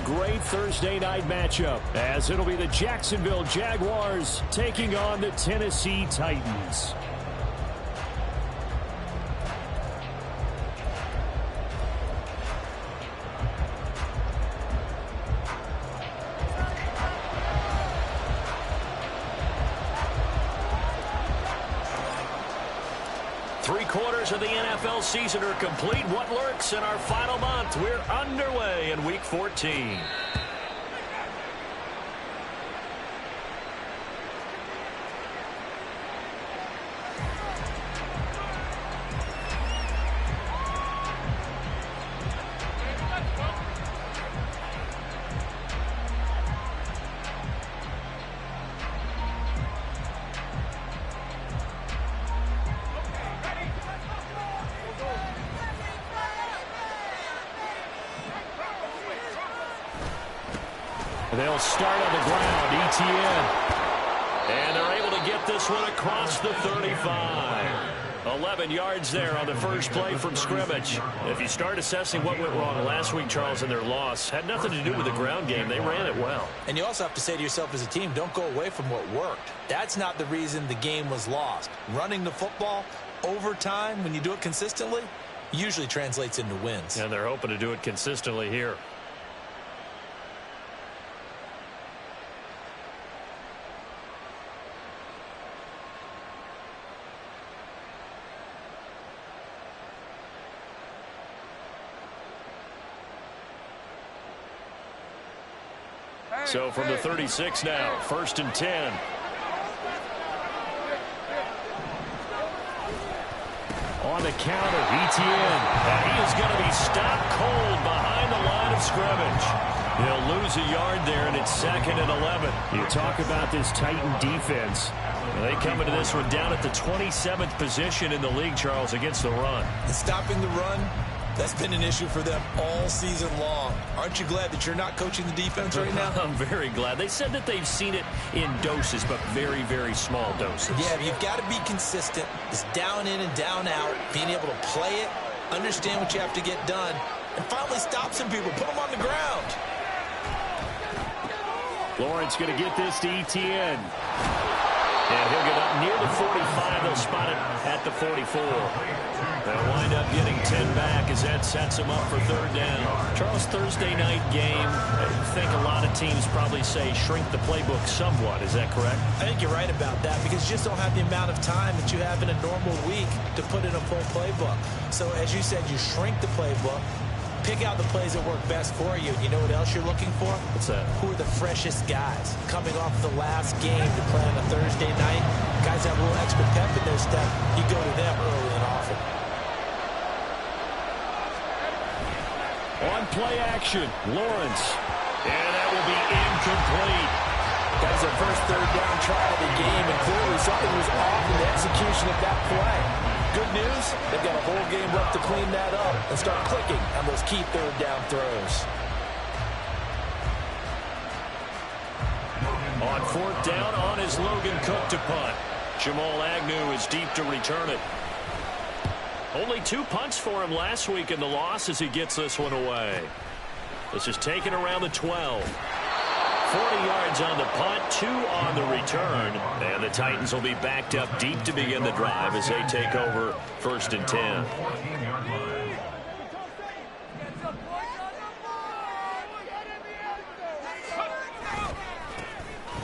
great Thursday night matchup, as it'll be the Jacksonville Jaguars taking on the Tennessee Titans. Three-quarters of the NFL season are complete. What lurks in our final month? We're underway in Week 14. They'll start on the ground, Etienne. And they're able to get this one across the 35. 11 yards there on the first play from scrimmage. If you start assessing what went wrong last week, Charles, in their loss, had nothing to do with the ground game. They ran it well. And you also have to say to yourself as a team, don't go away from what worked. That's not the reason the game was lost. Running the football over time, when you do it consistently, usually translates into wins. And they're hoping to do it consistently here. So from the 36 now, 1st and 10. On the counter, Etienne. And he is going to be stopped cold behind the line of scrimmage. He'll lose a yard there, and it's 2nd and 11. You talk about this Titan defense. They come into this one down at the 27th position in the league, Charles, against the run. And stopping the run, that's been an issue for them all season long. Aren't you glad that you're not coaching the defense right now? I'm very glad. They said that they've seen it in doses, but very, very small doses. Yeah, you've got to be consistent. It's down in and down out, being able to play it, understand what you have to get done, and finally stop some people, put them on the ground. Lawrence going to get this to Etienne. And he'll get up near the 45. They'll spot it at the 44. They'll wind up getting 10 back as that sets them up for 3rd down. Charles, Thursday night game, I think a lot of teams probably say shrink the playbook somewhat. Is that correct? I think you're right about that because you just don't have the amount of time that you have in a normal week to put in a full playbook. So as you said, you shrink the playbook. Pick out the plays that work best for you. You know what else you're looking for? What's that? Who are the freshest guys? Coming off the last game to play on a Thursday night, guys have a little extra pep in their step. You go to them early and often. On play action, Lawrence. And that will be incomplete. That was their first 3rd down try of the game, and clearly something was off in the execution of that play. Good news, they've got a whole game left to clean that up and start clicking on those key 3rd down throws. On 4th down, on is Logan Cook to punt. Jamal Agnew is deep to return it. Only 2 punts for him last week in the loss as he gets this one away. This is taken around the 12. 40 yards on the punt, 2 on the return. And the Titans will be backed up deep to begin the drive as they take over 1st and 10.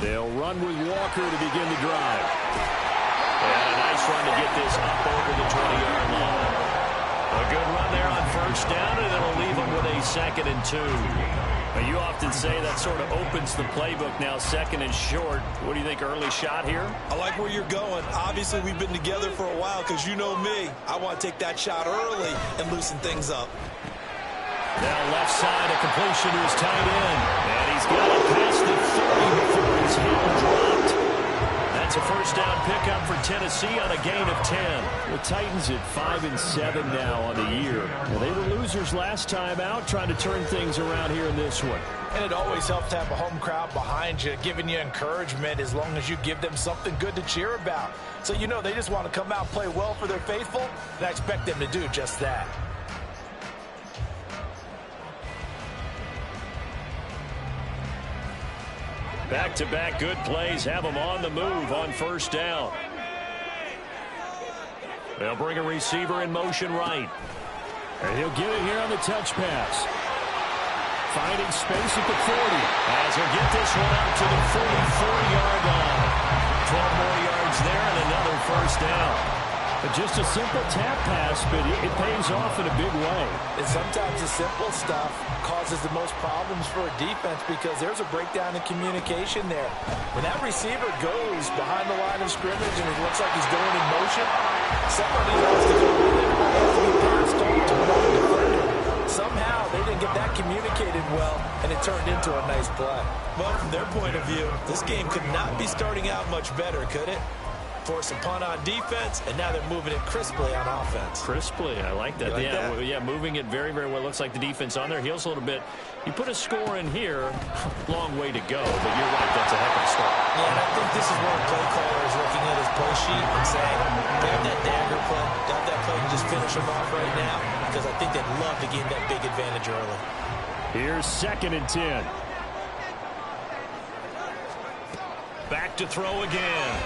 They'll run with Walker to begin the drive. And a nice run to get this up over the 20-yard line. A good run there on 1st down, and it'll leave them with a 2nd and 2. You often say that sort of opens the playbook now, 2nd and short. What do you think, early shot here? I like where you're going. Obviously, we've been together for a while because you know me. I want to take that shot early and loosen things up. Now left side, a completion to his tight end. And he's got it past the 30 before his hand dropped. That's a 1st down pickup for Tennessee on a gain of 10. The Titans at 5-7 now on the year. Well, they were losers last time out, trying to turn things around here in this one. And it always helps to have a home crowd behind you, giving you encouragement as long as you give them something good to cheer about. So you know they just want to come out and play well for their faithful, and I expect them to do just that. Back-to-back good plays have them on the move on first down. They'll bring a receiver in motion right. And he'll get it here on the touch pass. Finding space at the 40. As he'll get this one out to the 44-yard line. 12 more yards there and another first down. Just a simple tap pass, but it pays off in a big way. And sometimes the simple stuff causes the most problems for a defense because there's a breakdown in communication there. When that receiver goes behind the line of scrimmage and it looks like he's going in motion, somebody has to go with it or has to be passed on to another defender. Somehow they didn't get that communicated well, and it turned into a nice play. Well, from their point of view, this game could not be starting out much better, could it? Force a punt on defense, and now they're moving it crisply on offense. Crisply, I like that. Like that? Yeah, moving it very, very well. Looks like the defense on their heels a little bit. You put a score in here, long way to go, but you're right, that's a heck of a start. Yeah, and I think this is where a play caller is looking at his play sheet and saying, grab that dagger play, got that play, and just finish him off right now, because I think they'd love to gain that big advantage early. Here's 2nd and 10. Back to throw again.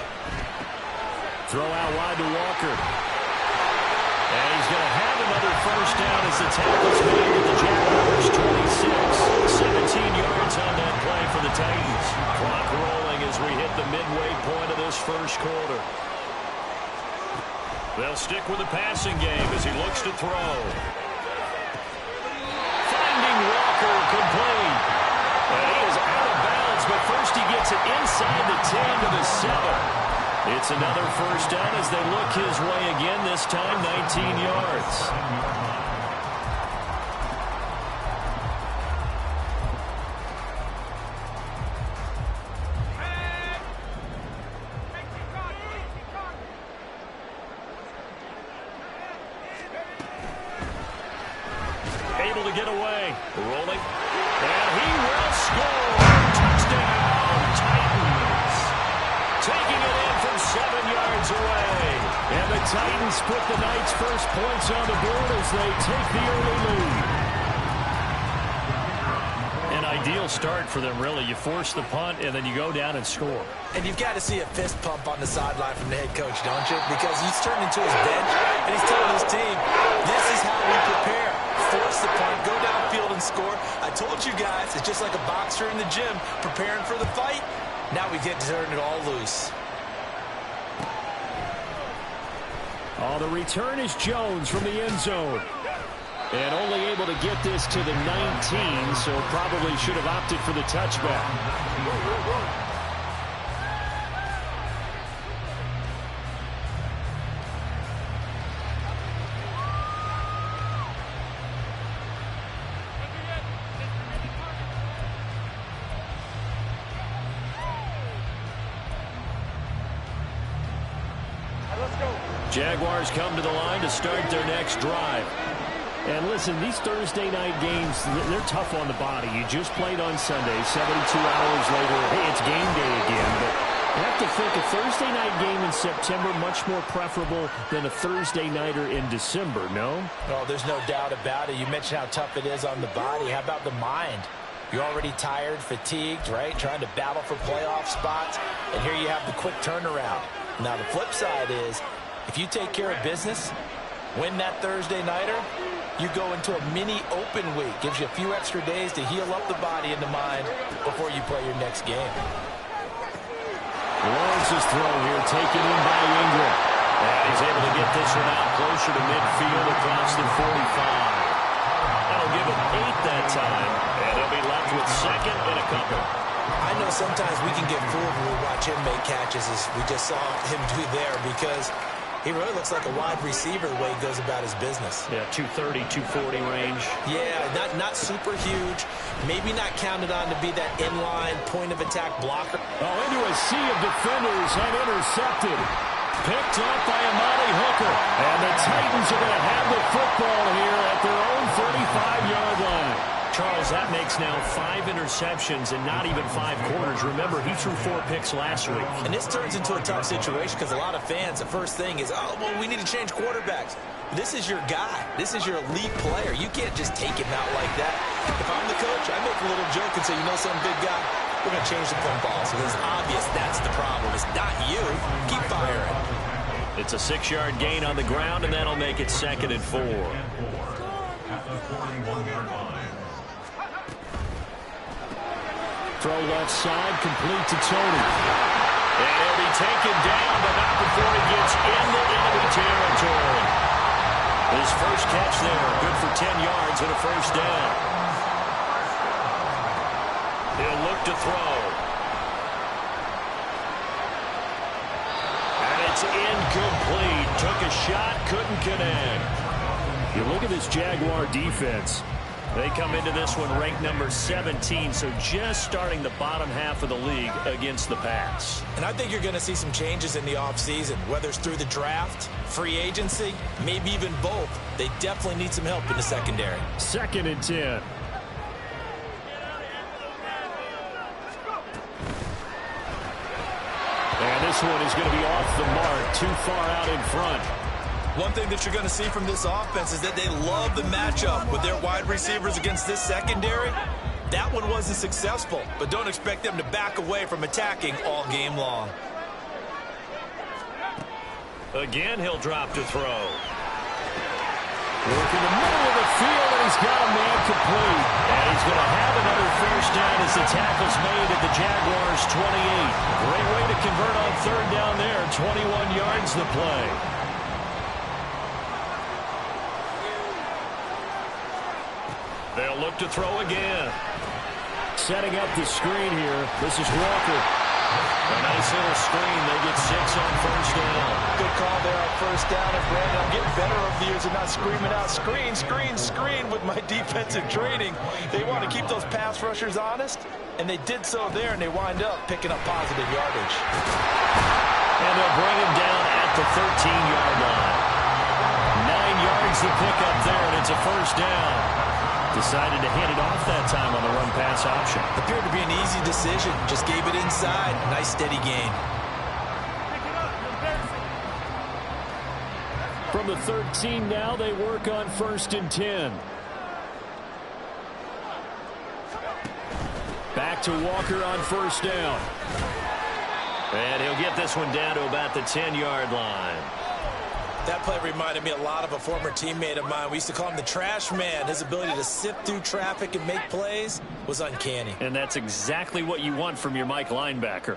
Throw out wide to Walker. And he's going to have another first down as the tackle's made at the Jaguars 26. 17 yards on that play for the Titans. Clock rolling as we hit the midway point of this first quarter. They'll stick with the passing game as he looks to throw. Finding Walker complete. And he is out of bounds, but first he gets it inside the 10 to the 7. It's another first down as they look his way again, this time 19 yards. Able to get away. Rolling. And he will score. Touchdown, Titans. Taking it in from 7 yards away. And the Titans put the Knights' first points on the board as they take the early lead. An ideal start for them, really. You force the punt, and then you go down and score. And you've got to see a fist pump on the sideline from the head coach, don't you? Because he's turned into his bench, and he's telling his team, this is how we prepare. Force the punt, go downfield and score. I told you guys, it's just like a boxer in the gym preparing for the fight. Now we get to turn it all loose. Oh, the return is Jones from the end zone. And only able to get this to the 19, so probably should have opted for the touchback. Jaguars come to the line to start their next drive. And listen, these Thursday night games, they're tough on the body. You just played on Sunday, 72 hours later, hey, it's game day again. But you have to think a Thursday night game in September much more preferable than a Thursday nighter in December, no? Oh, there's no doubt about it. You mentioned how tough it is on the body. How about the mind? You're already tired, fatigued, right? Trying to battle for playoff spots. And here you have the quick turnaround. Now, the flip side is, if you take care of business, win that Thursday nighter, you go into a mini open week. Gives you a few extra days to heal up the body and the mind before you play your next game. Lawrence's throw here taken in by Ingram. And he's able to get this one out closer to midfield across the 45. That'll give him 8 that time. And they'll be left with second and a couple. I know sometimes we can get fooled when we watch him make catches, as we just saw him do there, because he really looks like a wide receiver the way he goes about his business. Yeah, 230, 240 range. Yeah, not super huge. Maybe not counted on to be that inline point-of-attack blocker. Oh, into a sea of defenders and intercepted. Picked up by Amani Hooker. And the Titans are going to have the football here at their own 35-yard line. Charles, that makes now 5 interceptions and not even 5 quarters. Remember, he threw 4 picks last week. And this turns into a tough situation because a lot of fans, the first thing is, oh, well, we need to change quarterbacks. This is your guy. This is your elite player. You can't just take him out like that. If I'm the coach, I make a little joke and say, you know something, big guy? we're going to change the play ball. So it's obvious that's the problem. It's not you. Keep firing. It's a 6-yard gain on the ground, and that'll make it 2nd and 4. Throw left side, complete to Tony. And he'll be taken down, but not before he gets into enemy territory. His first catch there, good for 10 yards and a first down. He'll look to throw. And it's incomplete. Took a shot, couldn't connect. You look at this Jaguar defense. They come into this one ranked number 17, so just starting the bottom half of the league against the pass. And I think you're going to see some changes in the offseason, whether it's through the draft, free agency, maybe even both. They definitely need some help in the secondary. 2nd and 10. And this one is going to be off the mark, too far out in front. One thing that you're going to see from this offense is that they love the matchup with their wide receivers against this secondary. That one wasn't successful, but don't expect them to back away from attacking all game long. Again, he'll drop to throw. Look in the middle of the field, and he's got a man complete. And he's going to have another first down as the tackle's made at the Jaguars' 28. Great way to convert on 3rd down there. 21 yards the play. They'll look to throw again. Setting up the screen here. This is Walker. A nice little screen. They get 6 on first down. Good call there on first down. And Brandon, I'm getting better over the years and not screaming out screen, screen, screen with my defensive training. They want to keep those pass rushers honest, and they did so there, and they wind up picking up positive yardage. And they'll bring him down at the 13-yard line. 9 yards to pick up there, and it's a first down. Decided to hand it off that time on the run-pass option. Appeared to be an easy decision. Just gave it inside. Nice steady gain. From the 13 now, they work on 1st and 10. Back to Walker on first down. And he'll get this one down to about the 10-yard line. That play reminded me a lot of a former teammate of mine. We used to call him the trash man. His ability to sift through traffic and make plays was uncanny. And that's exactly what you want from your Mike linebacker.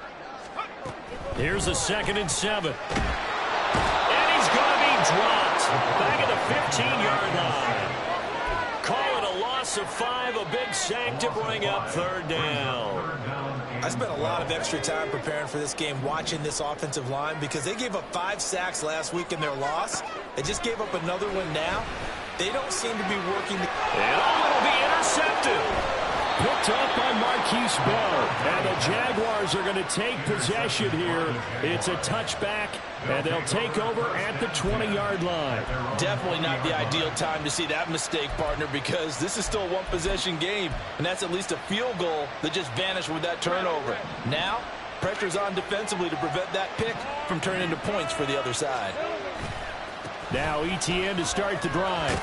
Here's a 2nd and 7. And he's going to be dropped back at the 15-yard line. Call it a loss of 5, a big sack to bring up 3rd down. I spent a lot of extra time preparing for this game watching this offensive line because they gave up 5 sacks last week in their loss. They just gave up another one now. They don't seem to be working. And it'll be intercepted. Picked up by Marquise Bell. And the Jaguars are going to take possession here. It's a touchback, and they'll take over at the 20-yard line. Definitely not the ideal time to see that mistake, partner, because this is still a one-possession game, and that's at least a field goal that just vanished with that turnover. Now, pressure's on defensively to prevent that pick from turning into points for the other side. Now ETN to start the drive.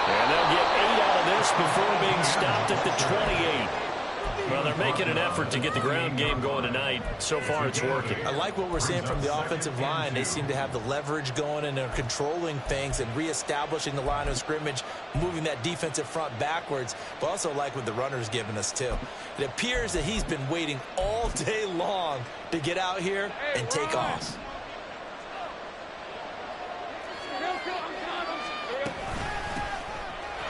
And they'll get 8 out of this before being stopped at the 28. Well, they're making an effort to get the ground game going tonight. So far, it's working. I like what we're seeing from the offensive line. They seem to have the leverage going, and they're controlling things and reestablishing the line of scrimmage, moving that defensive front backwards, but also like what the runner's giving us, too. It appears that he's been waiting all day long to get out here and take off.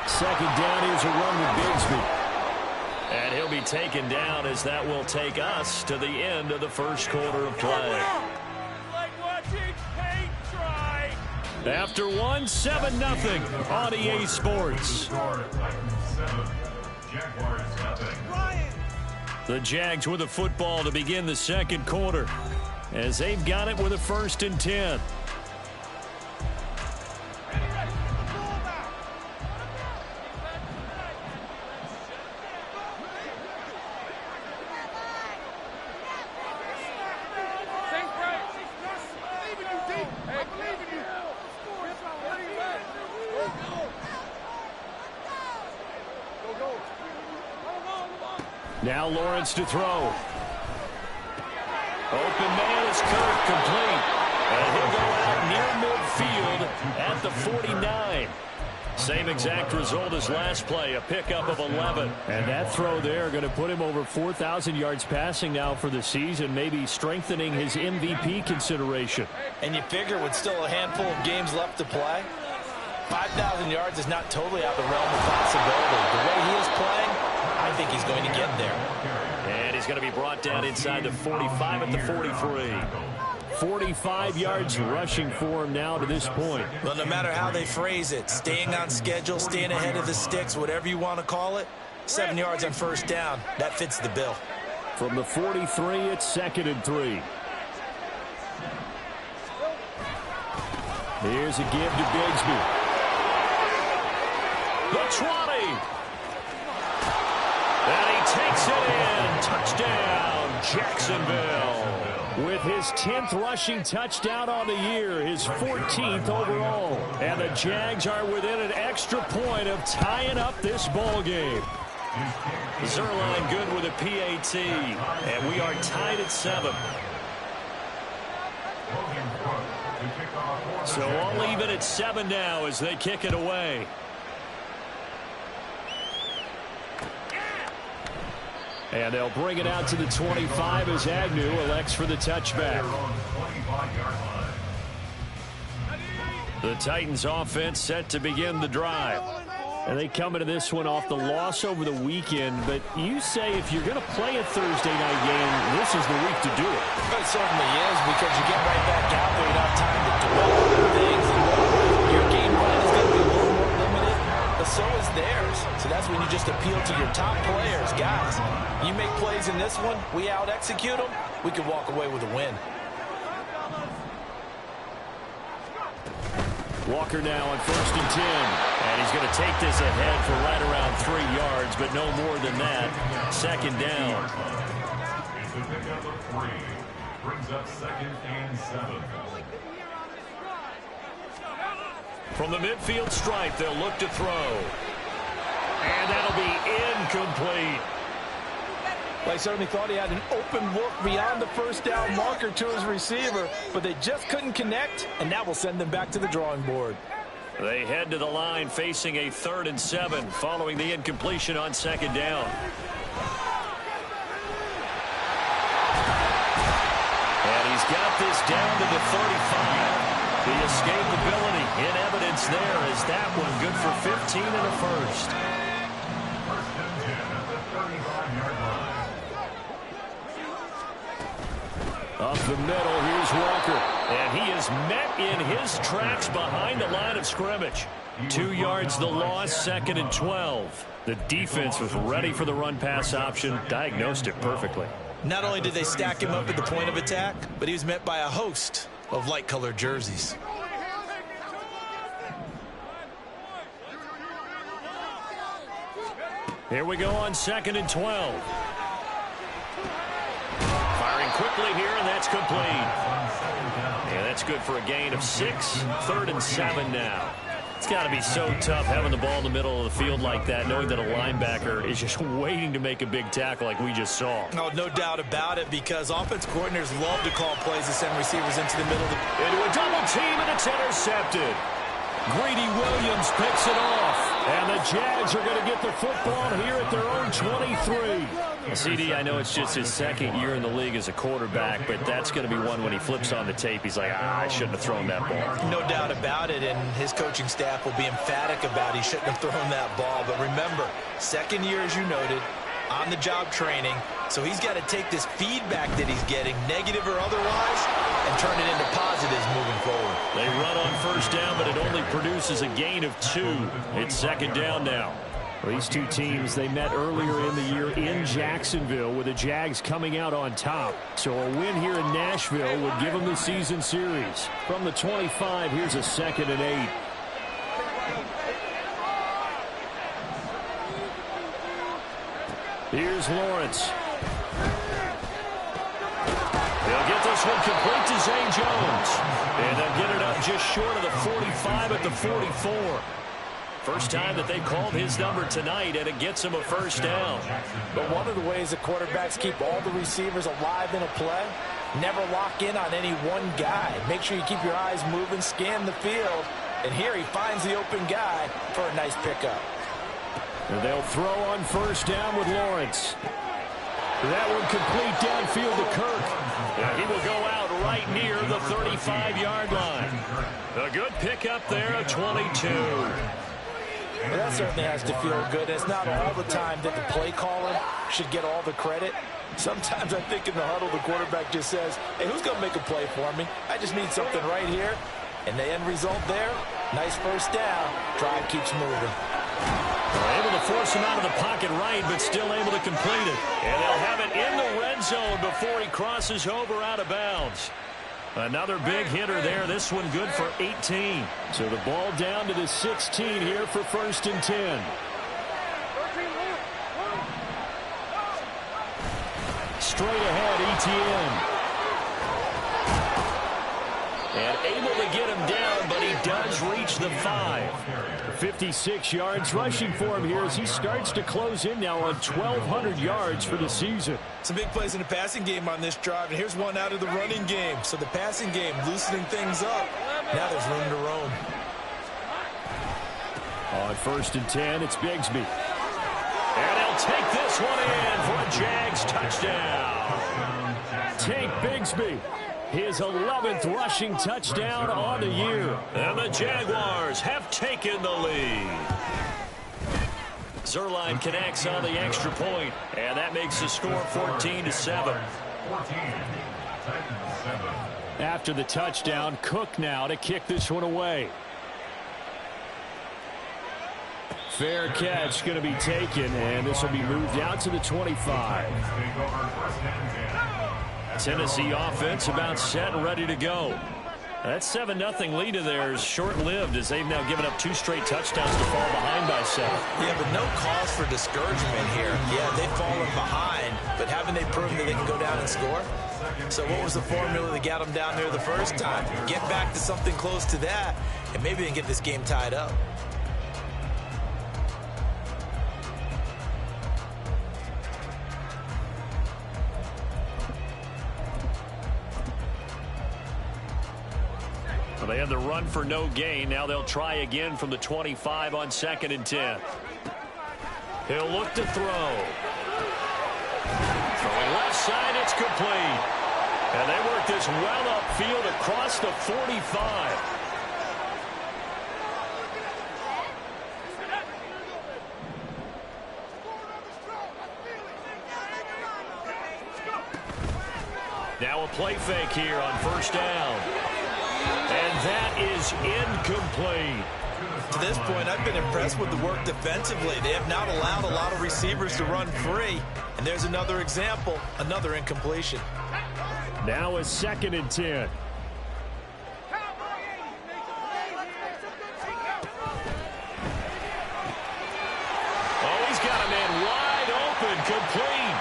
Second down, here's a run with Bigsby. And he'll be taken down as that will take us to the end of the first quarter of play. After one, 7-0 on EA Sports. The Jags with a football to begin the second quarter as they've got it with a 1st and 10. Now Lawrence to throw. Open man is Kirk, complete. And he'll go out near midfield at the 49. Same exact result as last play, a pickup of 11. And that throw there going to put him over 4,000 yards passing now for the season, maybe strengthening his MVP consideration. And you figure with still a handful of games left to play, 5,000 yards is not totally out of the realm of possibility. The way he is playing, I think he's going to get there. And he's going to be brought down inside the 45 at the 43. 45 yards rushing for him now to this point. Well, no matter how they phrase it, staying on schedule, staying ahead of the sticks, whatever you want to call it, 7 yards on first down, that fits the bill. From the 43, it's 2nd and 3. Here's a give to Bigsby. The 20. And he takes it in. Touchdown, Jacksonville. With his 10th rushing touchdown on the year, his 14th overall. And the Jags are within an extra point of tying up this ball game. Zuerlein good with a PAT. And we are tied at 7. So all even at 7 now as they kick it away. And they'll bring it out to the 25 as Agnew elects for the touchback. The Titans offense set to begin the drive. And they come into this one off the loss over the weekend. But you say if you're going to play a Thursday night game, this is the week to do it. It certainly is, because you get right back out there. You don't have time to develop things. And your game plan is going to be a little more limited, but so is theirs. So that's when you just appeal to your top players. Guys, you make plays in this one, we out-execute them, we can walk away with a win. Walker now on 1st and 10. And he's going to take this ahead for right around 3 yards, but no more than that. 2nd down. Brings up 2nd and 7. From the midfield stripe, they'll look to throw. And that'll be incomplete. I certainly thought he had an open look beyond the first down marker to his receiver, but they just couldn't connect, and that will send them back to the drawing board. They head to the line facing a 3rd and 7 following the incompletion on 2nd down. And he's got this down to the 35. The escapability in evidence there as that one good for 15 and a first. Up the middle, here's Walker. And he is met in his tracks behind the line of scrimmage. 2 yards the loss, 2nd and 12. The defense was ready for the run-pass option, diagnosed it perfectly. Not only did they stack him up at the point of attack, but he was met by a host of light-colored jerseys. Here we go on 2nd and 12. Firing quickly here, and that's complete. Yeah, that's good for a gain of 6. 3rd and 7 now. It's got to be so tough having the ball in the middle of the field like that, knowing that a linebacker is just waiting to make a big tackle like we just saw. Oh, no doubt about it, because offense coordinators love to call plays to send receivers into the middle. Into a double team, and it's intercepted. Greedy Williams picks it off. And the Jags are going to get the football here at their own 23. CD, I know it's just his 2nd year in the league as a quarterback, but that's going to be one when he flips on the tape, he's like, I shouldn't have thrown that ball. No doubt about it, and his coaching staff will be emphatic about he shouldn't have thrown that ball. But remember, 2nd year, as you noted, on-the-job training, so he's got to take this feedback that he's getting, negative or otherwise, and turn it into positives moving forward. They run on 1st down, but it only produces a gain of 2. It's 2nd down now. Well, these two teams, they met earlier in the year in Jacksonville with the Jags coming out on top. So a win here in Nashville would give them the season series. From the 25, here's a 2nd and 8. Here's Lawrence. They'll get this one complete to Zay Jones. And they'll get it up just short of the 45 at the 44. First time that they called his number tonight, and it gets him a first down. But one of the ways that quarterbacks keep all the receivers alive in a play, never lock in on any one guy. Make sure you keep your eyes moving, scan the field, and here he finds the open guy for a nice pickup. And they'll throw on first down with Lawrence. That one complete downfield to Kirk. Yeah, he will go out right near the 35-yard line. A good pickup there of 22. Well, that certainly has to feel good. It's not all the time that the play caller should get all the credit. Sometimes I think in the huddle, the quarterback just says, hey, who's going to make a play for me? I just need something right here. And the end result there, nice first down. Drive keeps moving. They're able to force him out of the pocket right, but still able to complete it. And they'll have it in the red zone before he crosses over out of bounds. Another big hitter there. This one good for 18. So the ball down to the 16 here for 1st and 10. Straight ahead, Etienne. And able to get him down, but he does reach the 5. 56 yards rushing for him here as he starts to close in now on 1,200 yards for the season. Some big plays in the passing game on this drive, and here's one out of the running game. So the passing game loosening things up. Now there's room to roam. On 1st and 10, it's Bigsby. And he'll take this one in for a Jags touchdown. Tank Bigsby, his 11th rushing touchdown on the year. And the Jaguars have taken the lead. Zuerlein connects on the extra point, and that makes the score 14-7. After the touchdown, Cook now to kick this one away. Fair catch going to be taken, and this will be moved out to the 25. Tennessee offense about set and ready to go. That 7-0 lead of theirs short-lived as they've now given up 2 straight touchdowns to fall behind by 7. Yeah, but no cause for discouragement here. Yeah, they've fallen behind, but haven't they proven that they can go down and score? So what was the formula that got them down there the first time? Get back to something close to that, and maybe they can get this game tied up. Well, they had the run for no gain. Now they'll try again from the 25 on 2nd and 10. He'll look to throw. Throwing left side, it's complete. And they work this well upfield across the 45. Now a play fake here on 1st down. And that is incomplete. To this point, I've been impressed with the work defensively. They have not allowed a lot of receivers to run free. And there's another example, another incompletion. Now a 2nd and 10. Oh, he's got a man wide open, complete.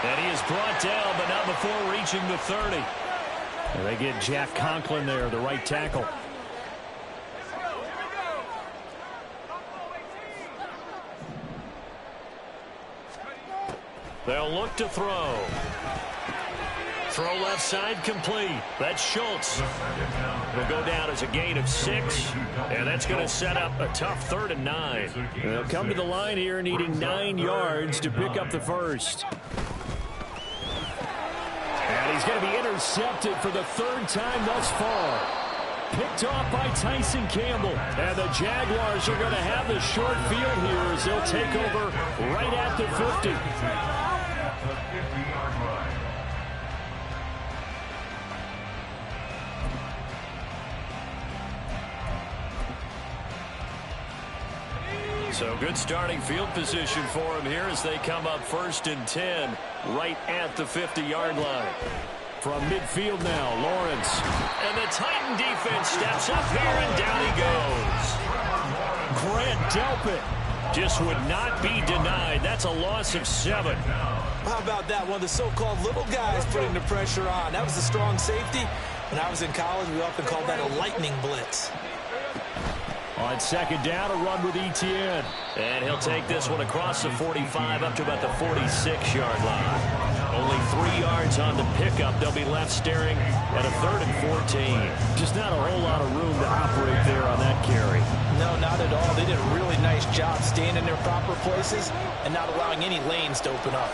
And he is brought down, but not before reaching the 30. And they get Jack Conklin there, the right tackle. They'll look to throw. Throw left side complete. That's Schultz. Will go down as a gain of 6, and that's going to set up a tough 3rd and 9. They'll come to the line here needing 9 yards to pick up the first. And he's going to be intercepted for the 3rd time thus far. Picked off by Tyson Campbell. And the Jaguars are going to have the short field here as they'll take over right at the 50. So good starting field position for him here as they come up 1st and 10 right at the 50-yard line. From midfield now, Lawrence. And the Titan defense steps up here, and down he goes. Grant Delpit just would not be denied. That's a loss of 7. How about that? One of the so-called little guys putting the pressure on. That was a strong safety. When I was in college, we often called that a lightning blitz. On second down, a run with Etienne. And he'll take this one across the 45 up to about the 46-yard line. Only 3 yards on the pickup. They'll be left staring at a 3rd and 14. Just not a whole lot of room to operate there on that carry. No, not at all. They did a really nice job staying in their proper places and not allowing any lanes to open up.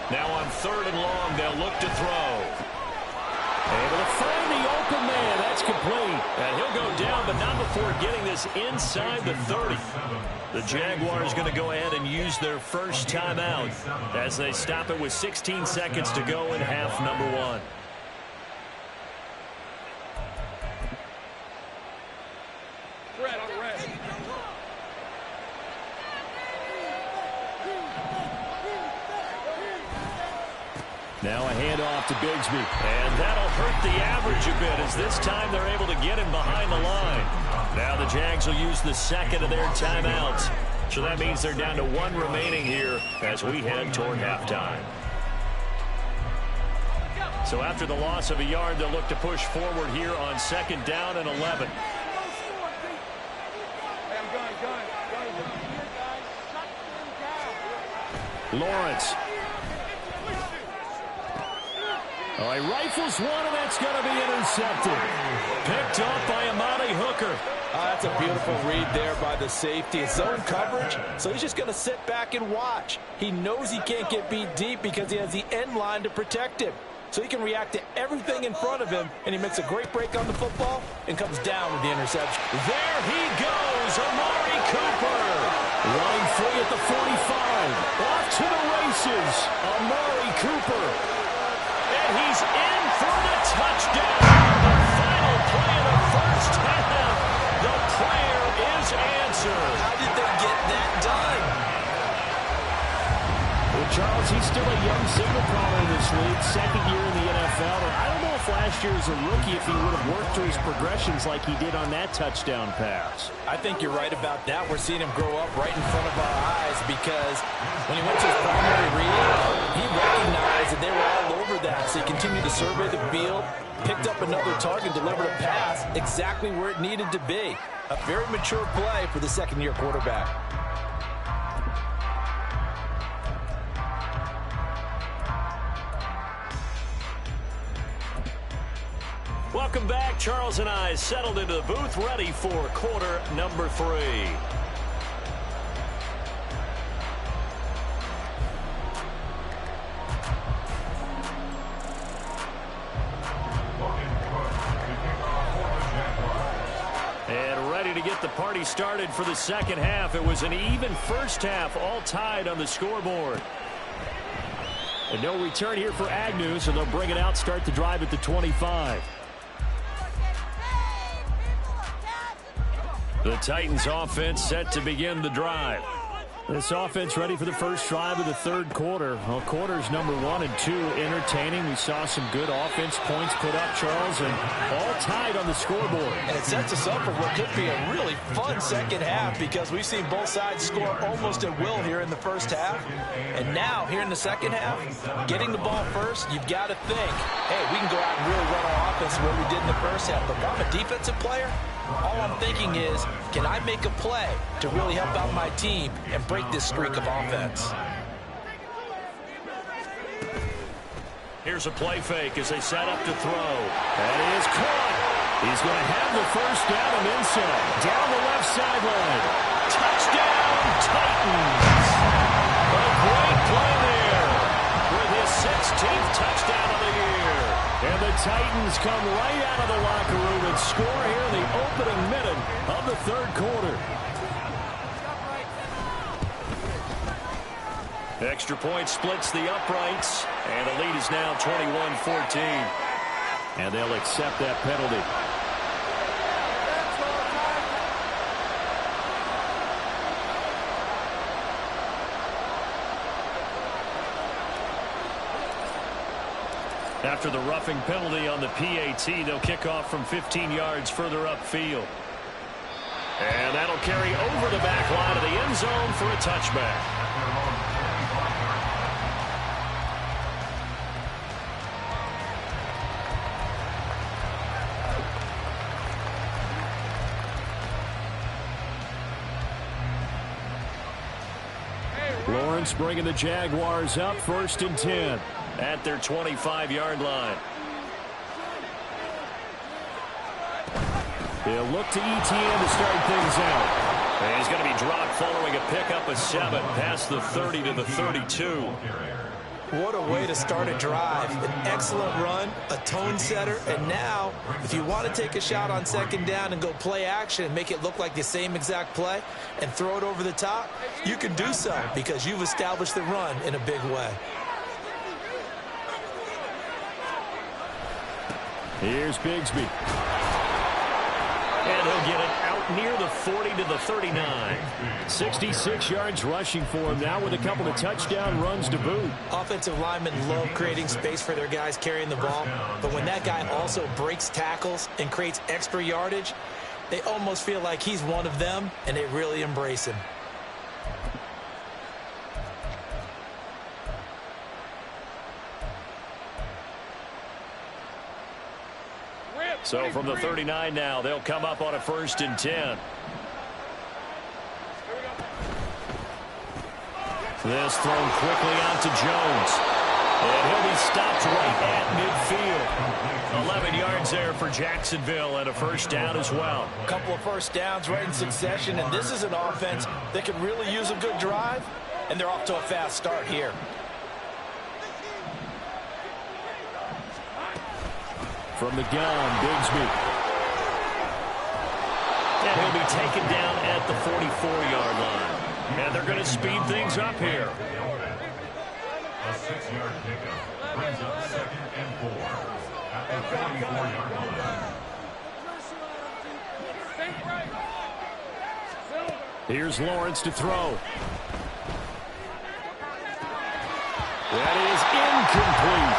Now on 3rd and long, they'll look to throw. Able to find the open man. That's complete. And he'll go down, but not before getting this inside the 30. The Jaguars going to go ahead and use their first timeout as they stop it with 16 seconds to go in half number 1. Now a handoff to Bigsby. And that'll hurt the average a bit as this time they're able to get him behind the line. Now the Jags will use the second of their timeouts. So that means they're down to 1 remaining here as we head toward halftime. So after the loss of a yard, they'll look to push forward here on 2nd down and 11. Lawrence. Oh, he rifles one, and that's going to be intercepted. Picked off by Amani Hooker. That's a beautiful read there by the safety. It's zone coverage, so he's just going to sit back and watch. He knows he can't get beat deep because he has the end line to protect him. So he can react to everything in front of him, and he makes a great break on the football and comes down with the interception. There he goes, Amari Cooper. Running free at the 45. Off to the races, Amari Cooper. And he's in for the touchdown. The final play of the first half. The prayer is answered. How did they get that done? Well, Charles, he's still a young signal caller in this league, 2nd year in the NFL. And I don't know if last year as a rookie if he would have worked through his progressions like he did on that touchdown pass. I think you're right about that. We're seeing him grow up right in front of our eyes because when he went to his primary read, he recognized that they were all over that. So he continued to survey the field, picked up another target, delivered a pass exactly where it needed to be. A very mature play for the 2nd-year quarterback. Welcome back. Charles and I settled into the booth, ready for quarter number 3. And ready to get the party started for the 2nd half. It was an even first half, all tied on the scoreboard. And no return here for Agnew, so they'll bring it out, start the drive at the 25. The Titans offense set to begin the drive. This offense ready for the first drive of the 3rd quarter. Well, quarters number 1 and 2 entertaining. We saw some good offense points put up, Charles, and all tied on the scoreboard. And it sets us up for what could be a really fun 2nd half because we've seen both sides score almost at will here in the first half. And now, here in the 2nd half, getting the ball first, you've got to think, hey, we can go out and really run our offense the way we did in the first half. But if I'm a defensive player, all I'm thinking is, can I make a play to really help out my team and break this streak of offense? Here's a play fake as they set up to throw. That is caught. He's going to have the first down and then some. Down the left sideline. Touchdown, Titans. A great play there with his 16th touchdown of the year. And the Titans come right out of the locker room and score here in the opening minute of the 3rd quarter. Extra point splits the uprights, and the lead is now 21-14. And they'll accept that penalty. After the roughing penalty on the PAT, they'll kick off from 15 yards further upfield. And that'll carry over the back line of the end zone for a touchback. Lawrence bringing the Jaguars up 1st and 10. At their 25-yard line. He'll look to ETN to start things out. And he's going to be dropped following a pickup of 7 past the 30 to the 32. What a way to start a drive. An excellent run, a tone setter, and now, if you want to take a shot on 2nd down and go play action and make it look like the same exact play and throw it over the top, you can do so because you've established the run in a big way. Here's Bigsby. And he'll get it out near the 40 to the 39. 66 yards rushing for him now with a couple of touchdown runs to boot. Offensive linemen love creating space for their guys carrying the ball, but when that guy also breaks tackles and creates extra yardage, they almost feel like he's one of them, and they really embrace him. So from the 39 now, they'll come up on a 1st and 10. This thrown quickly out to Jones. And he'll be stopped right at midfield. 11 yards there for Jacksonville and a 1st down as well. A couple of 1st downs right in succession, and this is an offense that could really use a good drive, and they're off to a fast start here. From the gun, Bigsby. And he'll be taken down at the 44-yard line. And they're going to speed things up here. A 6-yard pickup brings up 2nd and 4 at the 44-yard line. Here's Lawrence to throw. That is incomplete.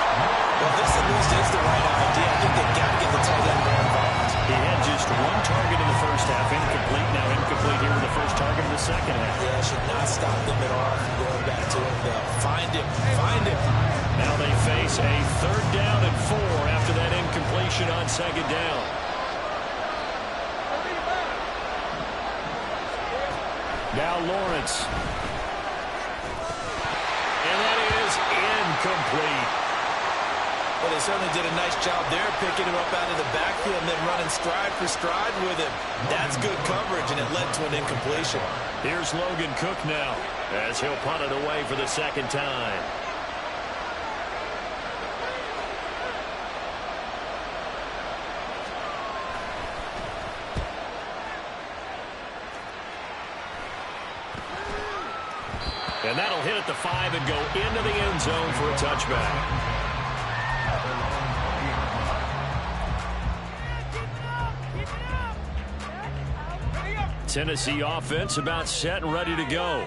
Well, this at least is the right idea. I think they've got to get the tight end more involved. He had just 1 target in the 1st half, incomplete. Now incomplete here with the 1st target in the 2nd half. Yeah, should not stop them at all from going back to him. Find him. Find him. Now they face a 3rd down and 4 after that incompletion on 2nd down. Now Lawrence. And that is incomplete. Well, they certainly did a nice job there, picking him up out of the backfield and then running stride for stride with him. That's good coverage, and it led to an incompletion. Here's Logan Cook now as he'll punt it away for the 2nd time. And that'll hit at the 5 and go into the end zone for a touchback. Tennessee offense about set and ready to go.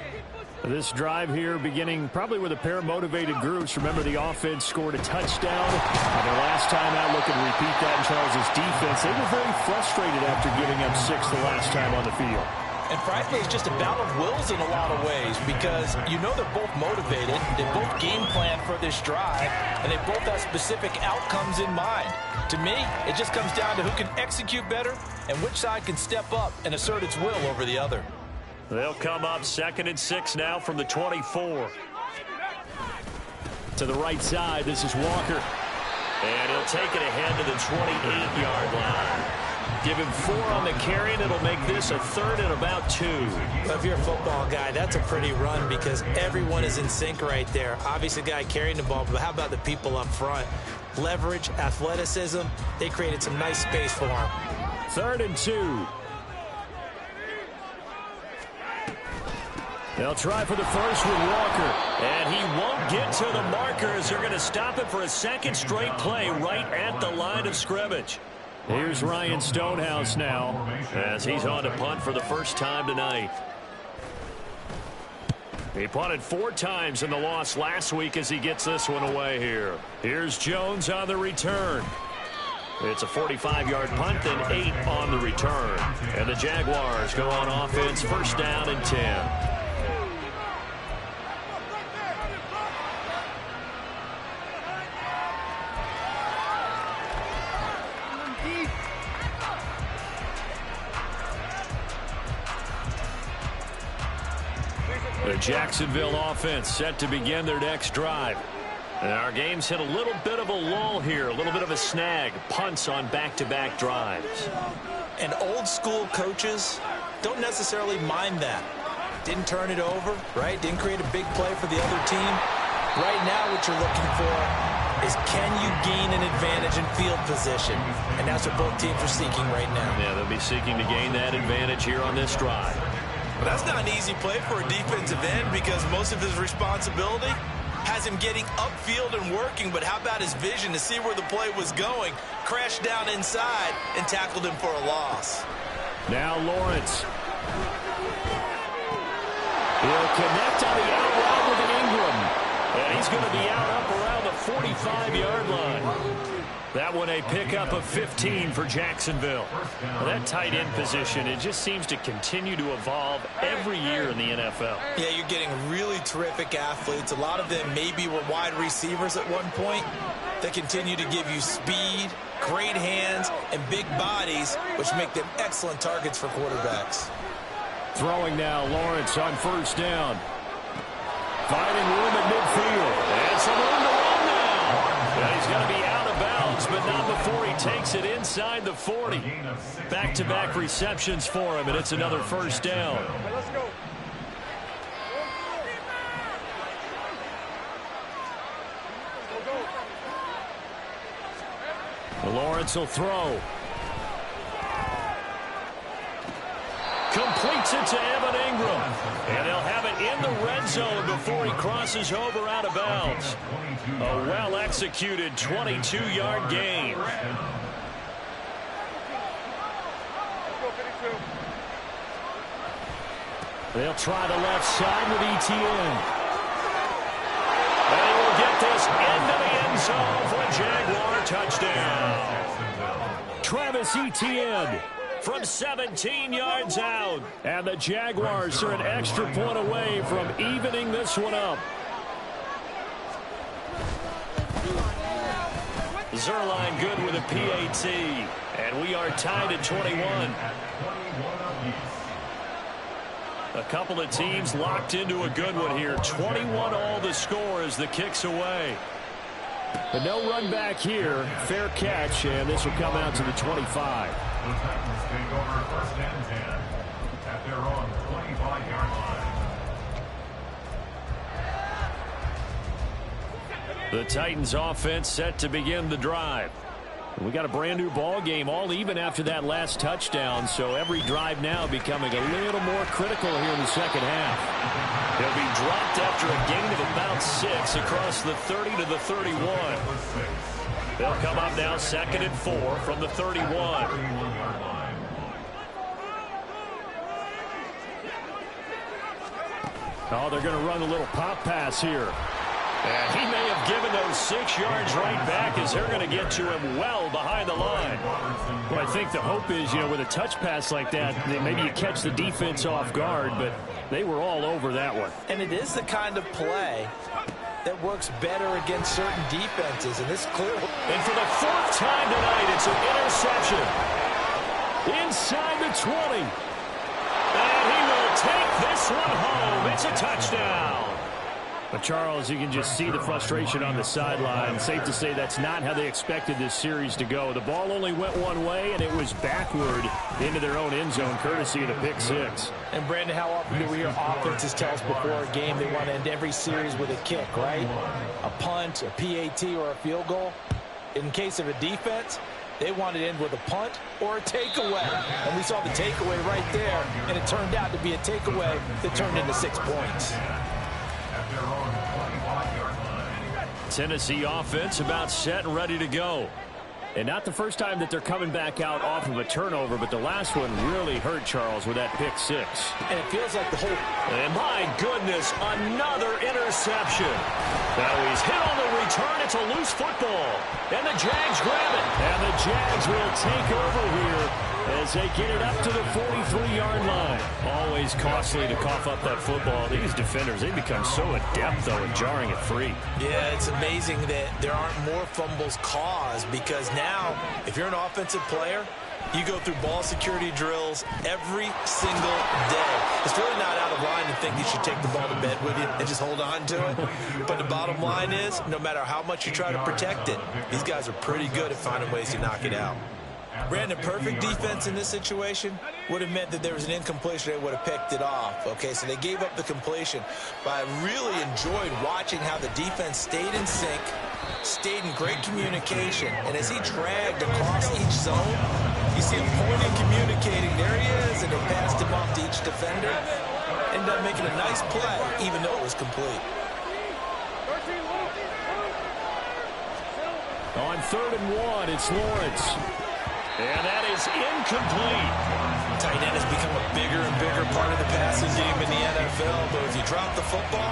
This drive here beginning probably with a pair of motivated groups. Remember, the offense scored a touchdown. And their last time out, looking to repeat that in Charles' defense. They were very frustrated after giving up 6 the last time on the field. And frankly, it's just a battle of wills in a lot of ways because you know they're both motivated, they both game plan for this drive, and they both have specific outcomes in mind. To me, it just comes down to who can execute better and which side can step up and assert its will over the other. They'll come up 2nd and 6 now from the 24. To the right side, this is Walker. And he'll take it ahead to the 28-yard line. Give him 4 on the carry, and it'll make this a 3rd and about 2. Well, if you're a football guy, that's a pretty run because everyone is in sync right there. Obviously, the guy carrying the ball, but how about the people up front? Leverage, athleticism, they created some nice space for him. 3rd and 2. They'll try for the first with Walker. And he won't get to the markers. They're going to stop it for a 2nd straight play right at the line of scrimmage. Here's Ryan Stonehouse now as he's on to punt for the first time tonight. He punted 4 times in the loss last week as he gets this one away here. Here's Jones on the return. It's a 45-yard punt and 8 on the return. And the Jaguars go on offense, 1st down and 10. The Jacksonville offense set to begin their next drive. And our game's hit a little bit of a lull here, a little bit of a snag. Punts on back-to-back drives. And old school coaches don't necessarily mind that. Didn't turn it over, right? Didn't create a big play for the other team. Right now what you're looking for is, can you gain an advantage in field position? And that's what both teams are seeking right now. Yeah, they'll be seeking to gain that advantage here on this drive. But that's not an easy play for a defensive end because most of his responsibility has him getting upfield and working. But how about his vision to see where the play was going? Crashed down inside and tackled him for a loss. Now Lawrence. He'll connect on the out route with an Ingram. And he's going to be out up around the 45-yard line. That one a pickup of 15 for Jacksonville. Well, that tight end position, it just seems to continue to evolve every year in the NFL. Yeah, you're getting really terrific athletes. A lot of them maybe were wide receivers at one point. They continue to give you speed, great hands, and big bodies, which make them excellent targets for quarterbacks. Throwing now, Lawrence on first down. Finding room at midfield. And some room to run now. And he's going to be out of bounds, but not before he takes it inside the 40. Back-to-back receptions for him, and it's another first down. Let's go. Lawrence will throw. Completes it to Evan Ingram. And they'll have it in the red zone before he crosses over out of bounds. A well-executed 22-yard gain. They'll try the left side with ETN. And he will get this into the end zone for a Jaguar touchdown. Travis Etienne. From 17 yards out. And the Jaguars are an extra point away from evening this one up. Zuerlein good with a PAT. And we are tied at 21. A couple of teams locked into a good one here. 21 all the score as the kick's away. But no run back here. Fair catch, and this will come out to the 25. The Titans take over first and 10 at their own 25-yard line. The Titans offense set to begin the drive. We got a brand new ball game, all even after that last touchdown, so every drive now becoming a little more critical here in the second half. He'll be dropped after a gain of about 6 across the 30 to the 31. They'll come up now 2nd and 4 from the 31. Oh, they're going to run a little pop pass here. And he may have given those 6 yards right back as they're going to get to him well behind the line. Well, I think the hope is, with a touch pass like that, maybe you catch the defense off guard, but they were all over that one. And it is the kind of play that works better against certain defenses, and this clearly. And for the 4th time tonight, it's an interception. Inside the 20. And he will take this one home. It's a touchdown. But Charles, you can just see the frustration on the sideline. Safe to say that's not how they expected this series to go. The ball only went one way, and it was backward into their own end zone, courtesy of the pick six. And, Brandon, how often do we hear offenses tell us before a game they want to end every series with a kick, right? A punt, a PAT, or a field goal. In case of a defense, they want to end with a punt or a takeaway. And we saw the takeaway right there, and it turned out to be a takeaway that turned into 6 points. Tennessee offense about set and ready to go. And not the first time that they're coming back out off of a turnover, but the last one really hurt Charles with that pick six. And it feels like the whole... And my goodness, another interception. Now he's hit on the return. It's a loose football. And the Jags grab it. And the Jags will take over here as they get it up to the 43-yard line. Always costly to cough up that football. These defenders, they become so adept, though, at jarring it free. Yeah, it's amazing that there aren't more fumbles caused, because now, if you're an offensive player, you go through ball security drills every single day. It's really not out of line to think you should take the ball to bed with you and just hold on to it. But the bottom line is, no matter how much you try to protect it, these guys are pretty good at finding ways to knock it out. Brandon, perfect defense in this situation would have meant that there was an incompletion. They would have picked it off. Okay, so they gave up the completion. But I really enjoyed watching how the defense stayed in sync, stayed in great communication. And as he dragged across each zone, you see him pointing, communicating. There he is, and they passed him off to each defender. Ended up making a nice play, even though it was complete. On 3rd and 1, it's Lawrence. And that is incomplete. Tight end has become a bigger and bigger part of the passing game in the NFL. But if you drop the football,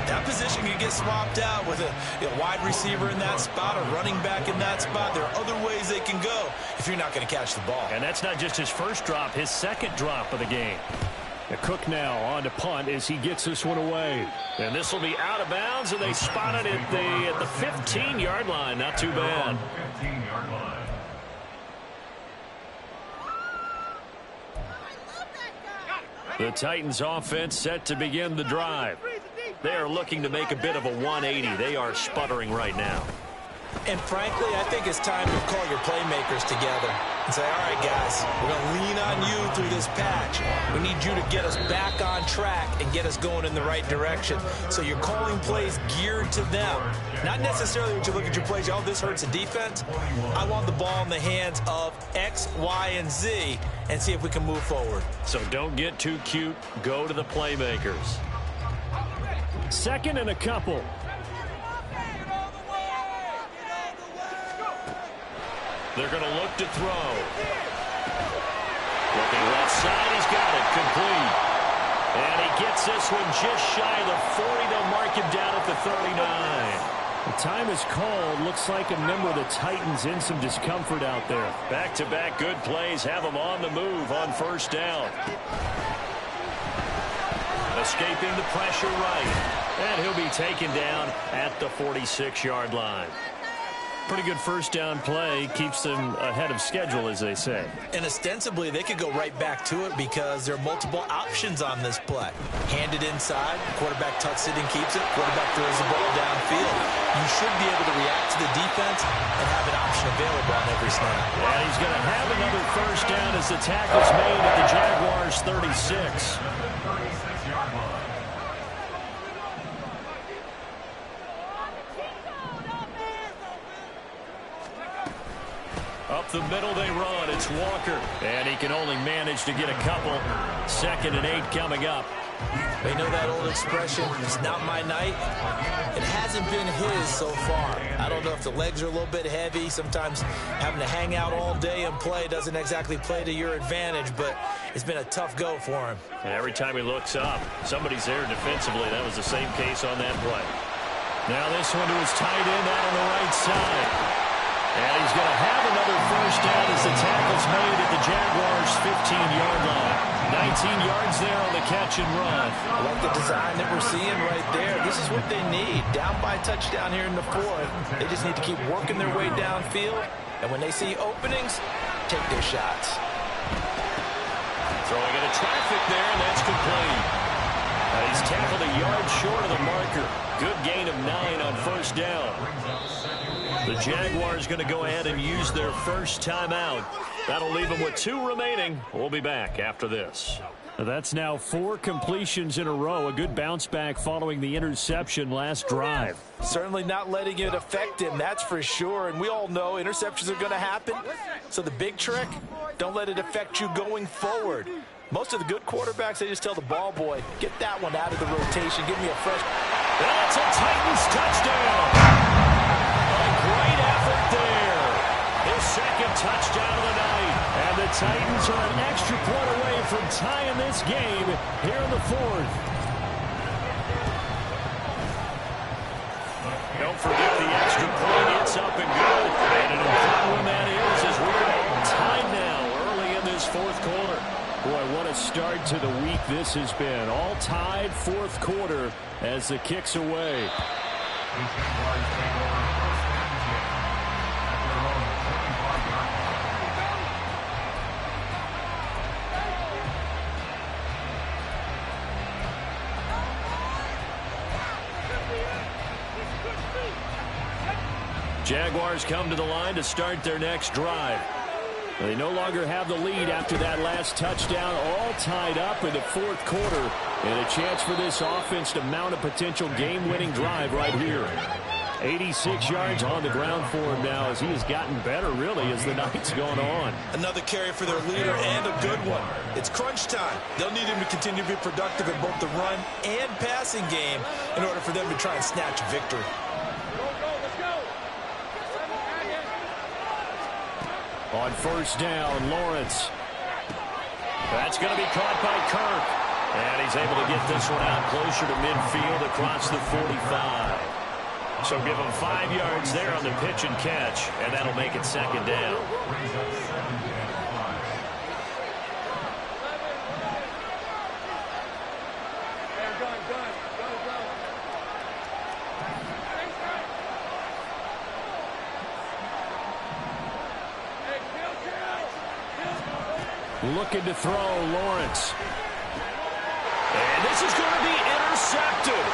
that position can get swapped out with a wide receiver in that spot, a running back in that spot. There are other ways they can go if you're not going to catch the ball. And that's not just his first drop, his second drop of the game. Cook now on to punt as he gets this one away. And this will be out of bounds, and they spotted it at the 15-yard line. Not too bad. 15-yard line. The Titans offense set to begin the drive. They are looking to make a bit of a 180. They are sputtering right now. And frankly, I think it's time to call your playmakers together and say, all right, guys, we're going to lean on you through this patch. We need you to get us back on track and get us going in the right direction. So you're calling plays geared to them. Not necessarily when you look at your plays, oh, this hurts the defense. I want the ball in the hands of X, Y, and Z and see if we can move forward. So don't get too cute. Go to the playmakers. 2nd and a couple. They're going to look to throw. Looking left side, he's got it, complete. And he gets this one just shy of the 40. They'll mark him down at the 39. The time is called. Looks like a member of the Titans in some discomfort out there. Back-to-back good plays have him on the move on 1st down. Escaping the pressure right. And he'll be taken down at the 46-yard line. Pretty good 1st down play. Keeps them ahead of schedule, as they say. And ostensibly, they could go right back to it because there are multiple options on this play. Hand it inside, quarterback tucks it and keeps it, quarterback throws the ball downfield. You should be able to react to the defense and have an option available on every snap. And he's going to have another 1st down as the tackle's made at the Jaguars' 36. Up the middle they run. It's Walker. And he can only manage to get a couple. 2nd and 8 coming up. They know that old expression, it's not my night. It hasn't been his so far. I don't know if the legs are a little bit heavy. Sometimes having to hang out all day and play doesn't exactly play to your advantage, but it's been a tough go for him. And every time he looks up, somebody's there defensively. That was the same case on that play. Now this one to his tight end out on the right side. And he's going to have another 1st down as the tackle's made at the Jaguars' 15-yard line. 19 yards there on the catch and run. I like the design that we're seeing right there. This is what they need. Down by a touchdown here in the 4th. They just need to keep working their way downfield. And when they see openings, take their shots. Throwing into traffic there, and that's complete. He's tackled a yard short of the marker. Good gain of 9 on 1st down. The Jaguars going to go ahead and use their 1st timeout. That'll leave them with 2 remaining. We'll be back after this. That's now 4 completions in a row. A good bounce back following the interception last drive. Certainly not letting it affect him, that's for sure. And we all know interceptions are going to happen. So the big trick, don't let it affect you going forward. Most of the good quarterbacks, they just tell the ball boy, get that one out of the rotation. Give me a fresh. That's a Titans touchdown. Great effort there. His 2nd touchdown of the night. And the Titans are an extra point away from tying this game here in the 4th. Don't forget the extra point. It's up and good. And an important one that is as we're tied now early in fourth quarter. Boy, what a start to the week this has been. All tied fourth quarter as the kick's away. The Jaguars take over first and 10 at their own 25-yard line. Jaguars come to the line to start their next drive. They no longer have the lead after that last touchdown, all tied up in the fourth quarter, and a chance for this offense to mount a potential game-winning drive right here. 86 yards on the ground for him now as he has gotten better, really, as the night's gone on. Another carry for their leader and a good one. It's crunch time. They'll need him to continue to be productive in both the run and passing game in order for them to try and snatch victory. On first down, Lawrence. That's going to be caught by Kirk. And he's able to get this one out closer to midfield across the 45. So give him 5 yards there on the pitch and catch, and that'll make it second down. Brings up 2nd and 5. Looking to throw, Lawrence. And this is going to be intercepted.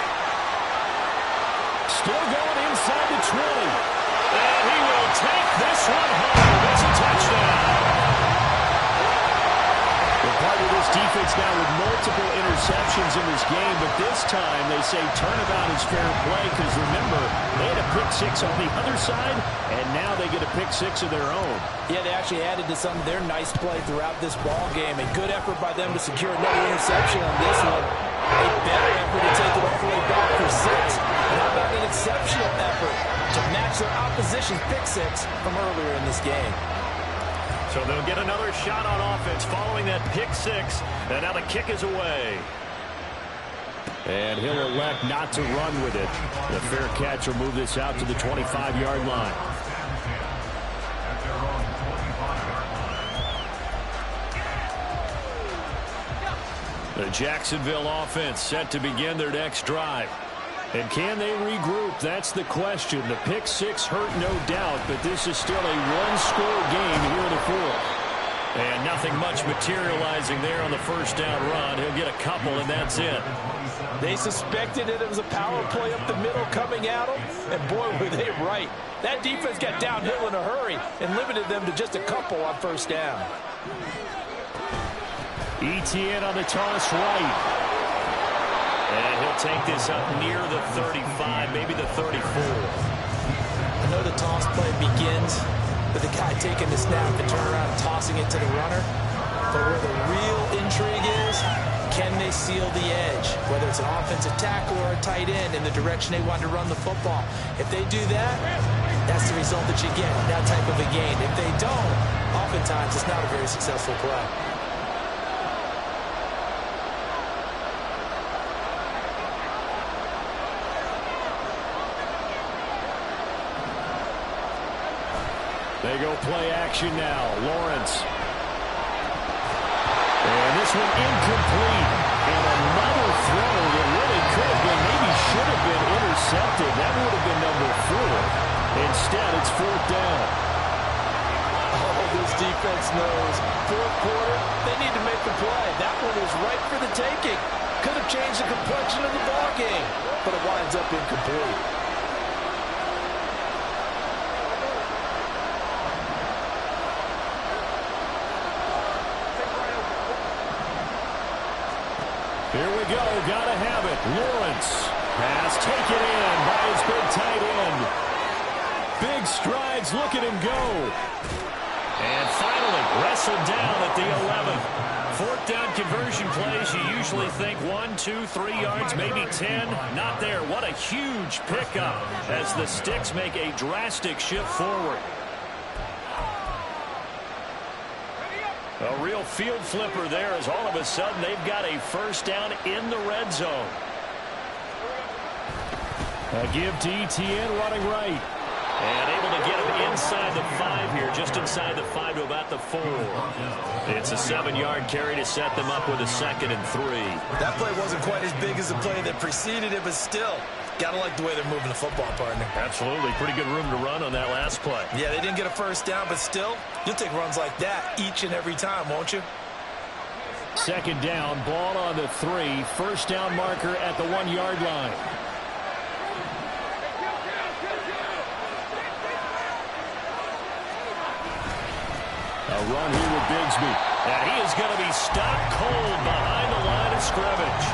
Still going inside the 20. And he will take this one home. It's a touchdown. They're part of this defense now with multiple interceptions in this game, but this time they say turnabout is fair play because, remember, they had a pick six on the other side, and now they get a pick six of their own. Yeah, they actually added to some of their nice play throughout this ball game. A good effort by them to secure another interception on this one. A better effort to take it all the way back for 6. And how about an exceptional effort to match their opposition's pick six from earlier in this game? So they'll get another shot on offense following that pick six. And now the kick is away. And he'll elect not to run with it. The fair catch will move this out to the 25-yard line. At their own 25-yard line. The Jacksonville offense set to begin their next drive. And can they regroup? That's the question. The pick six hurt, no doubt, but this is still a one-score game here in the fourth. And nothing much materializing there on the first down run. He'll get a couple, and that's it. They suspected it was a power play up the middle coming at them, and boy, were they right. That defense got downhill in a hurry and limited them to just a couple on first down. Etienne on the toss right. And he'll take this up near the 35, maybe the 34. I know the toss play begins with the guy taking the snap and turning around and tossing it to the runner. But where the real intrigue is, can they seal the edge? Whether it's an offensive tackle or a tight end in the direction they want to run the football. If they do that, that's the result that you get, that type of a gain. If they don't, oftentimes it's not a very successful play. They go play action now. Lawrence. And this one incomplete. And another throw that really could have been, maybe should have been intercepted. That would have been number 4. Instead, it's fourth down. Oh, this defense knows. Fourth quarter, they need to make the play. That one was right for the taking. Could have changed the complexion of the ball game, but it winds up incomplete. Here we go. Gotta have it. Lawrence. Pass taken in by his big tight end. Big strides. Look at him go. And finally wrestled down at the 11. Fourth down conversion plays, you usually think 1, 2, 3 yards, maybe 10. Not there. What a huge pickup as the Sticks make a drastic shift forward. A real field flipper there as all of a sudden they've got a first down in the red zone. A give to Etienne running right. And able to get him inside the 5 here, just inside the 5 to about the 4. It's a 7-yard carry to set them up with a 2nd and 3. That play wasn't quite as big as the play that preceded it, but still, gotta like the way they're moving the football, partner. Absolutely. Pretty good room to run on that last play. Yeah, they didn't get a first down, but still, you'll take runs like that each and every time, won't you? 2nd down, ball on the 3. First down marker at the 1-yard line. A run here with Bigsby. And he is going to be stopped cold behind the line of scrimmage.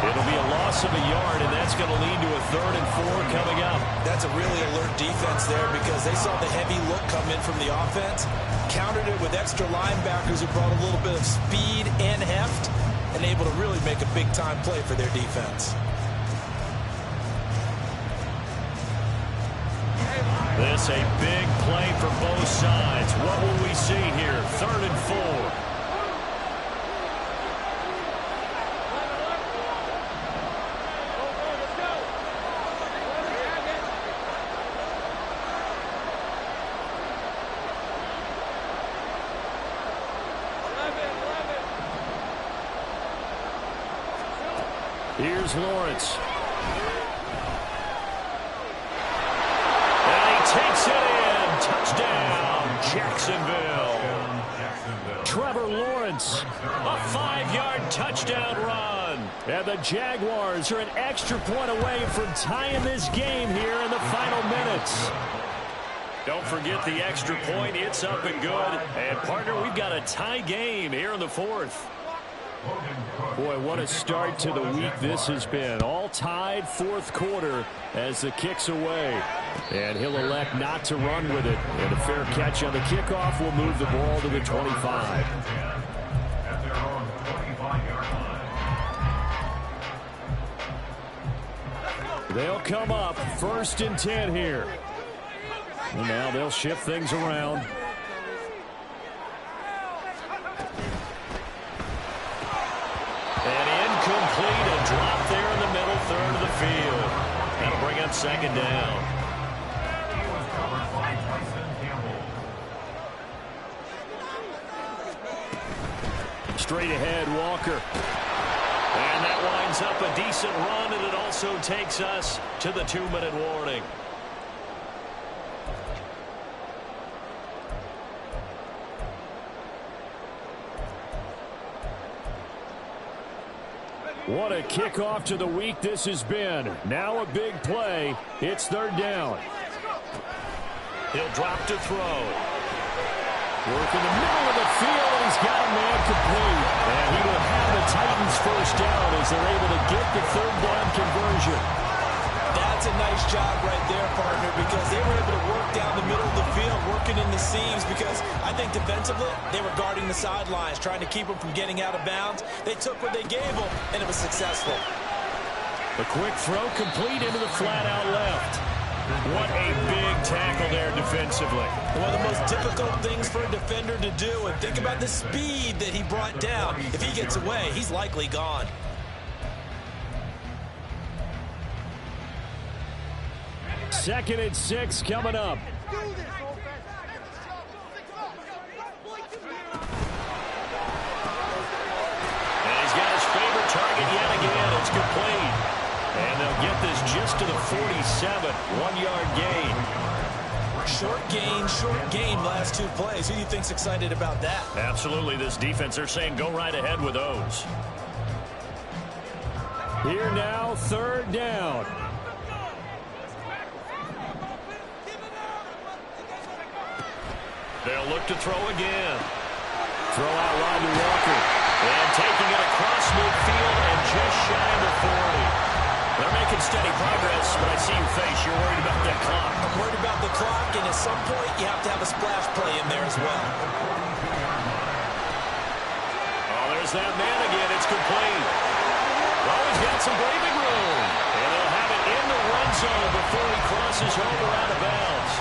It'll be a loss of a yard, and that's going to lead to a 3rd and 4 coming up. That's a really alert defense there because they saw the heavy look come in from the offense, countered it with extra linebackers who brought a little bit of speed and heft, and able to really make a big-time play for their defense. This a big play for both sides. What will we see here? 3rd and 4. Here's Lawrence. And he takes it in. Touchdown, Jacksonville. Trevor Lawrence. A 5-yard touchdown run. And the Jaguars are an extra point away from tying this game here in the final minutes. Don't forget the extra point. It's up and good. And, partner, we've got a tie game here in the 4th. Boy, what a start to the week this has been. All tied 4th quarter as the kick's away. And he'll elect not to run with it. And a fair catch on the kickoff will move the ball to the 25. They'll come up 1st and 10 here. And now they'll shift things around. And incomplete, a drop there in the middle 3rd of the field. That'll bring up 2nd down. Straight ahead, Walker. And that winds up a decent run, and it also takes us to the 2-minute warning. What a kickoff to the week this has been. Now a big play. It's 3rd down. He'll drop to throw. Work in the middle of the field, and he's got a man complete. And he will have the Titans first down as they're able to get the 3rd down conversion. That's a nice job right there, partner, because they were able to work down the middle of the field, working in the seams, because I think defensively they were guarding the sidelines, trying to keep them from getting out of bounds. They took what they gave them, and it was successful. The quick throw complete into the flat out left. What a big tackle there defensively. One of the most difficult things for a defender to do, and think about the speed that he brought down. If he gets away, he's likely gone. Second and 6 coming up. And he's got his favorite target yet again. It's complete. And they'll get this just to the 47. 1-yard gain. Short gain last 2 plays. Who do you think's excited about that? Absolutely, this defense, they're saying go right ahead with those. Here now, 3rd down. They'll look to throw again. Throw out wide to Walker. And taking it across midfield and just shy of the 40. They're making steady progress, but I see your face. You're worried about that clock. I'm worried about the clock, and at some point, you have to have a splash play in there as well. Oh, there's that man again. It's complete. Oh, he's got some breathing room. And they'll have it in the run zone before he crosses over out of bounds.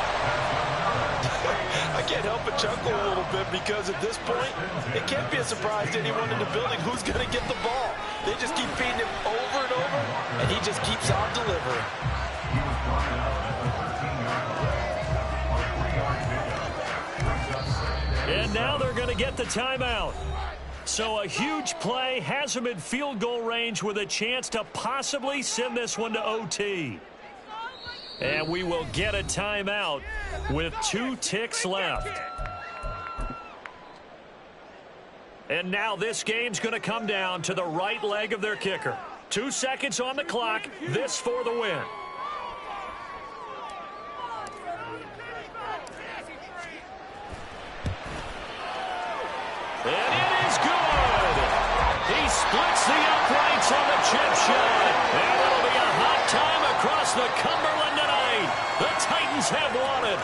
I can't help but chuckle a little bit because at this point, it can't be a surprise to anyone in the building who's going to get the ball. They just keep feeding him over and over, and he just keeps on delivering. to get the timeout. So a huge play has him in field goal range with a chance to possibly send this one to OT. And we will get a timeout with 2 ticks left. And now this game's going to come down to the right leg of their kicker. 2 seconds on the clock. This for the win. And it is good. He splits the uprights on the chip shot. And it'll be a hot time across the Cumberland tonight. The Titans have won it.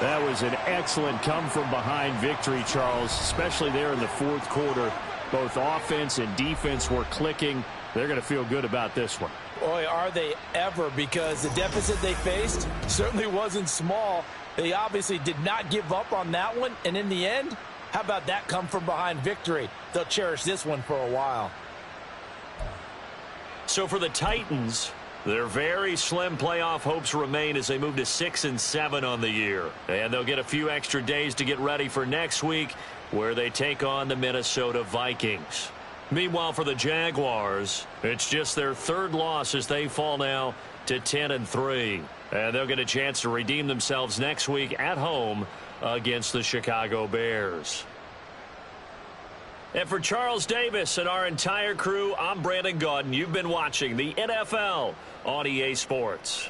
That was an excellent come-from-behind victory, Charles, especially there in the fourth quarter. Both offense and defense were clicking. They're going to feel good about this one. Boy, are they ever, because the deficit they faced certainly wasn't small. They obviously did not give up on that one, and in the end, how about that come-from-behind victory? They'll cherish this one for a while. So for the Titans, their very slim playoff hopes remain as they move to 6-7 on the year. And they'll get a few extra days to get ready for next week, where they take on the Minnesota Vikings. Meanwhile, for the Jaguars, it's just their 3rd loss as they fall now to 10-3. And they'll get a chance to redeem themselves next week at home against the Chicago Bears. And for Charles Davis and our entire crew, I'm Brandon Gaudin. You've been watching the NFL on EA Sports.